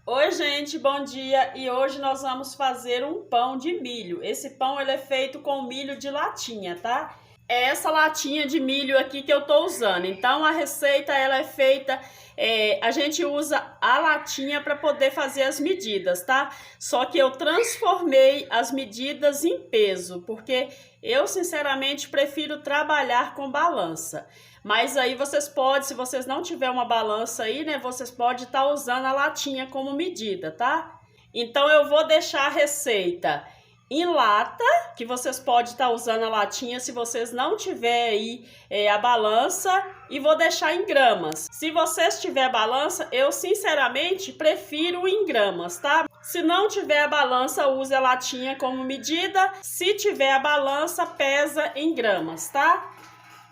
Oi, gente, bom dia! E hoje nós vamos fazer um pão de milho. Esse pão ele é feito com milho de latinha, tá? É essa latinha de milho aqui que eu tô usando. Então a receita ela é feita, a gente usa a latinha para poder fazer as medidas, tá? Só que eu transformei as medidas em peso, porque eu sinceramente prefiro trabalhar com balança. Mas aí vocês podem, se vocês não tiver uma balança aí, né, vocês podem estar usando a latinha como medida, tá? Então eu vou deixar a receita em lata, que vocês podem estar usando a latinha se vocês não tiver aí a balança, e vou deixar em gramas. Se vocês tiver balança, eu sinceramente prefiro em gramas, tá? Se não tiver a balança, use a latinha como medida. Se tiver a balança, pesa em gramas, tá?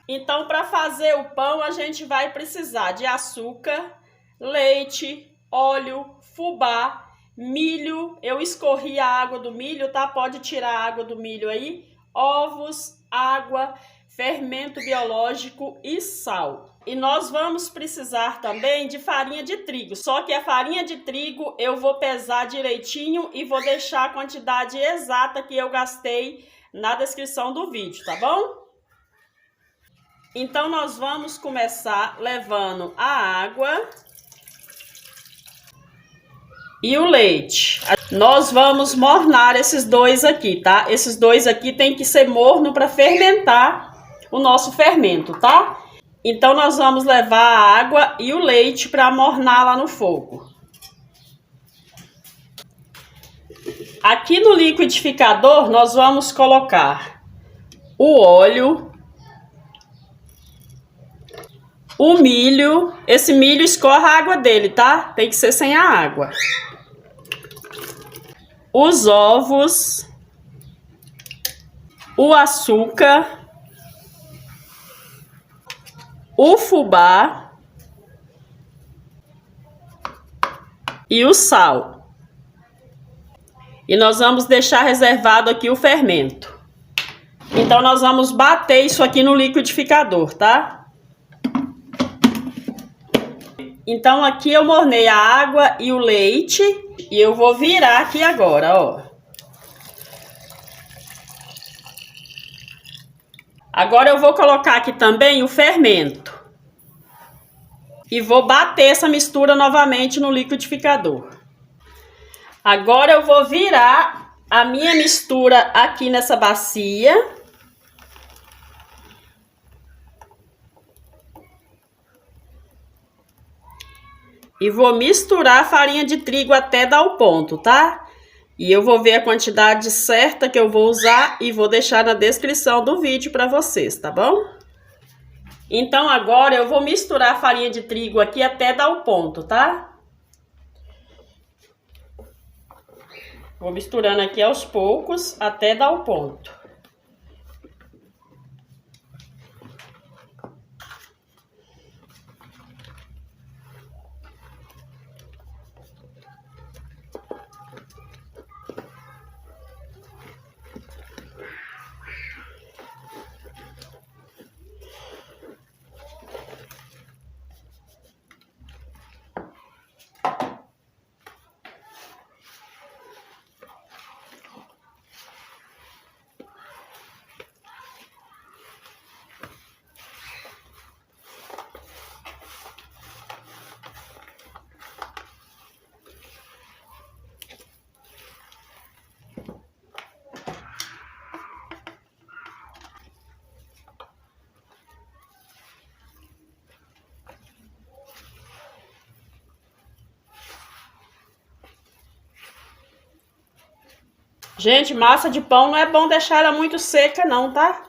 Então, para fazer o pão, a gente vai precisar de açúcar, leite, óleo, fubá, milho. Eu escorri a água do milho, tá? Pode tirar a água do milho aí. Ovos, água, fermento biológico e sal. E nós vamos precisar também de farinha de trigo. Só que a farinha de trigo eu vou pesar direitinho e vou deixar a quantidade exata que eu gastei na descrição do vídeo, tá bom? Então, nós vamos começar levando a água e o leite. Nós vamos mornar esses dois aqui, tá? Esses dois aqui tem que ser morno para fermentar o nosso fermento, tá? Então, nós vamos levar a água e o leite para mornar lá no fogo. Aqui no liquidificador, nós vamos colocar o óleo, o milho. Esse milho escorre a água dele, tá? Tem que ser sem a água. Os ovos, o açúcar, o fubá e o sal. E nós vamos deixar reservado aqui o fermento. Então nós vamos bater isso aqui no liquidificador, tá? Então aqui eu mornei a água e o leite e eu vou virar aqui agora, ó. Agora eu vou colocar aqui também o fermento. E vou bater essa mistura novamente no liquidificador. Agora eu vou virar a minha mistura aqui nessa bacia. E vou misturar a farinha de trigo até dar o ponto, tá? E eu vou ver a quantidade certa que eu vou usar e vou deixar na descrição do vídeo para vocês, tá bom? Então agora eu vou misturar a farinha de trigo aqui até dar o ponto, tá? Vou misturando aqui aos poucos até dar o ponto. Gente, massa de pão não é bom deixar ela muito seca não, tá?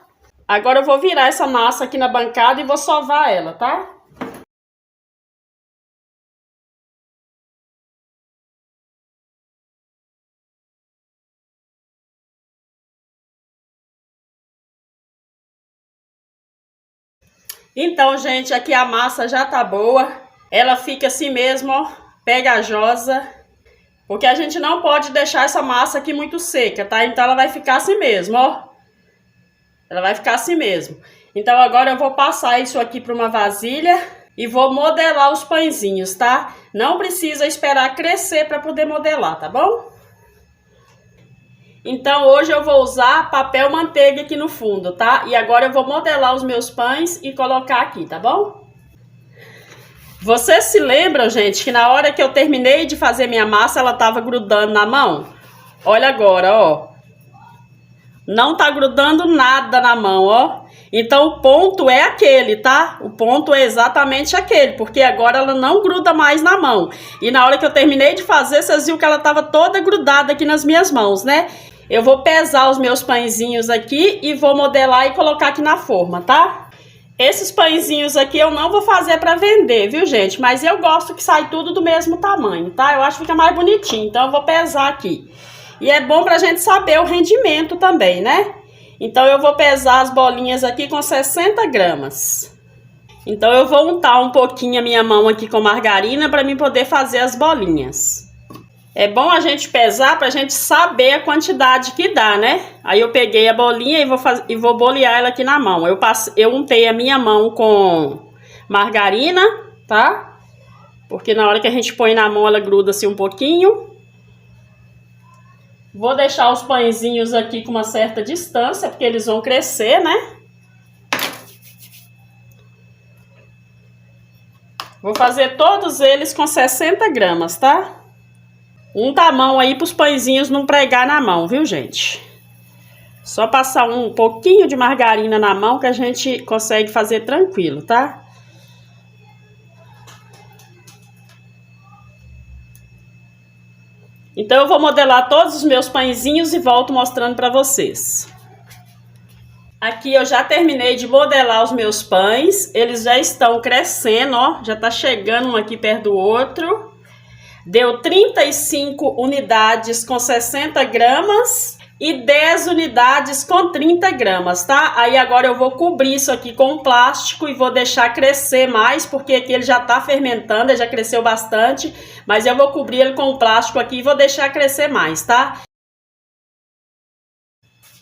Agora eu vou virar essa massa aqui na bancada e vou sovar ela, tá? Então, gente, aqui a massa já tá boa. Ela fica assim mesmo, ó, pegajosa. Porque a gente não pode deixar essa massa aqui muito seca, tá? Então ela vai ficar assim mesmo, ó. Ela vai ficar assim mesmo. Então agora eu vou passar isso aqui para uma vasilha e vou modelar os pãezinhos, tá? Não precisa esperar crescer para poder modelar, tá bom? Então hoje eu vou usar papel manteiga aqui no fundo, tá? E agora eu vou modelar os meus pães e colocar aqui, tá bom? Vocês se lembram, gente, que na hora que eu terminei de fazer minha massa, ela tava grudando na mão? Olha agora, ó. Não tá grudando nada na mão, ó. Então o ponto é aquele, tá? O ponto é exatamente aquele, porque agora ela não gruda mais na mão. E na hora que eu terminei de fazer, vocês viram que ela tava toda grudada aqui nas minhas mãos, né? Eu vou pesar os meus pãezinhos aqui e vou modelar e colocar aqui na forma, tá? Esses pãezinhos aqui eu não vou fazer para vender, viu, gente? Mas eu gosto que sai tudo do mesmo tamanho, tá? Eu acho que fica mais bonitinho, então eu vou pesar aqui. E é bom pra gente saber o rendimento também, né? Então eu vou pesar as bolinhas aqui com 60 gramas. Então eu vou untar um pouquinho a minha mão aqui com margarina para mim poder fazer as bolinhas. É bom a gente pesar pra gente saber a quantidade que dá, né? Aí eu peguei a bolinha e vou bolear ela aqui na mão. Eu untei a minha mão com margarina, tá? Porque na hora que a gente põe na mão ela gruda-se um pouquinho. Vou deixar os pãezinhos aqui com uma certa distância, porque eles vão crescer, né? Vou fazer todos eles com 60 gramas, tá? Unta a mão aí para os pãezinhos não pregar na mão, viu, gente? Só passar um pouquinho de margarina na mão que a gente consegue fazer tranquilo, tá? Então eu vou modelar todos os meus pãezinhos e volto mostrando para vocês. Aqui eu já terminei de modelar os meus pães. Eles já estão crescendo, ó. Já tá chegando um aqui perto do outro. Deu 35 unidades com 60 gramas e 10 unidades com 30 gramas, tá? Aí agora eu vou cobrir isso aqui com plástico e vou deixar crescer mais, porque aqui ele já tá fermentando, ele já cresceu bastante, mas eu vou cobrir ele com plástico aqui e vou deixar crescer mais, tá?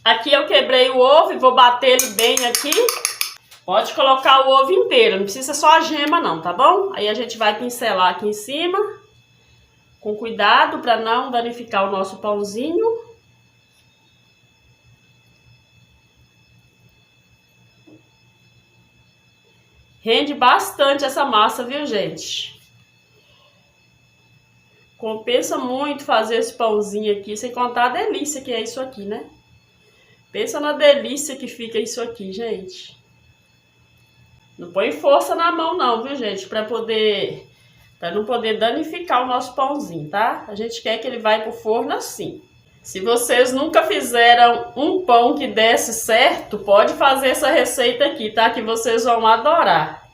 Aqui eu quebrei o ovo e vou bater ele bem aqui. Pode colocar o ovo inteiro, não precisa só a gema não, tá bom? Aí a gente vai pincelar aqui em cima, com cuidado para não danificar o nosso pãozinho. Rende bastante essa massa, viu, gente? Compensa muito fazer esse pãozinho aqui, sem contar a delícia que é isso aqui, né? Pensa na delícia que fica isso aqui, gente. Não põe força na mão não, viu, gente? Para não poder danificar o nosso pãozinho, tá? A gente quer que ele vá pro forno assim. Se vocês nunca fizeram um pão que desse certo, pode fazer essa receita aqui, tá? Que vocês vão adorar.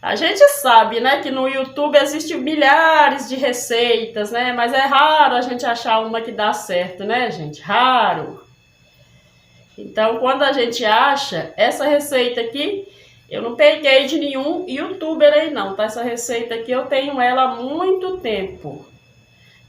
A gente sabe, né, que no YouTube existem milhares de receitas, né? Mas é raro a gente achar uma que dá certo, né, gente? Raro. Então, quando a gente acha essa receita aqui, eu não peguei de nenhum youtuber aí não, tá? Essa receita aqui eu tenho ela há muito tempo.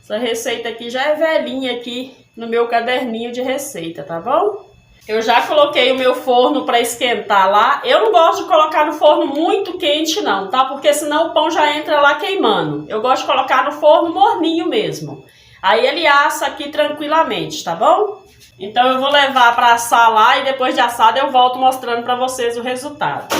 Essa receita aqui já é velhinha aqui no meu caderninho de receita, tá bom? Eu já coloquei o meu forno para esquentar lá. Eu não gosto de colocar no forno muito quente não, tá? Porque senão o pão já entra lá queimando. Eu gosto de colocar no forno morninho mesmo. Aí ele assa aqui tranquilamente, tá bom? Então eu vou levar para assar lá e depois de assado eu volto mostrando para vocês o resultado.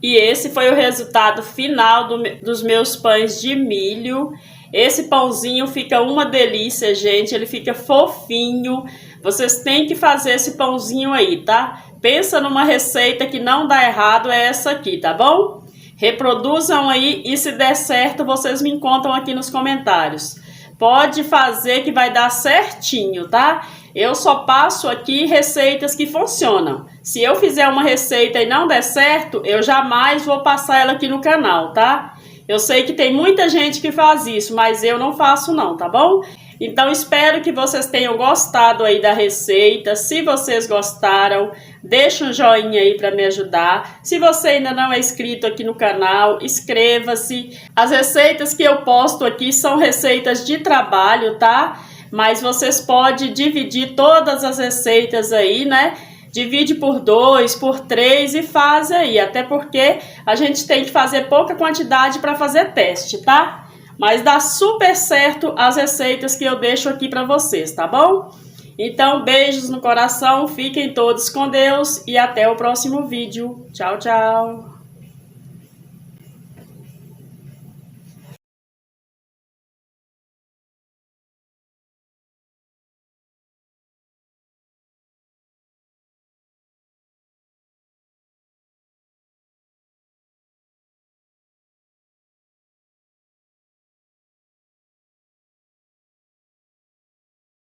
E esse foi o resultado final dos meus pães de milho. Esse pãozinho fica uma delícia, gente. Ele fica fofinho. Vocês têm que fazer esse pãozinho aí, tá? Pensa numa receita que não dá errado, é essa aqui, tá bom? Reproduzam aí e se der certo, vocês me contam aqui nos comentários. Pode fazer que vai dar certinho, tá? Eu só passo aqui receitas que funcionam. Se eu fizer uma receita e não der certo, eu jamais vou passar ela aqui no canal, tá? Eu sei que tem muita gente que faz isso, mas eu não faço não, tá bom? Então espero que vocês tenham gostado aí da receita. Se vocês gostaram, deixa um joinha aí para me ajudar. Se você ainda não é inscrito aqui no canal, inscreva-se. As receitas que eu posto aqui são receitas de trabalho, tá? Mas vocês podem dividir todas as receitas aí, né? divide por 2, por 3 e faz aí. Até porque a gente tem que fazer pouca quantidade para fazer teste, tá? Mas dá super certo as receitas que eu deixo aqui para vocês, tá bom? Então, beijos no coração, fiquem todos com Deus e até o próximo vídeo. Tchau, tchau!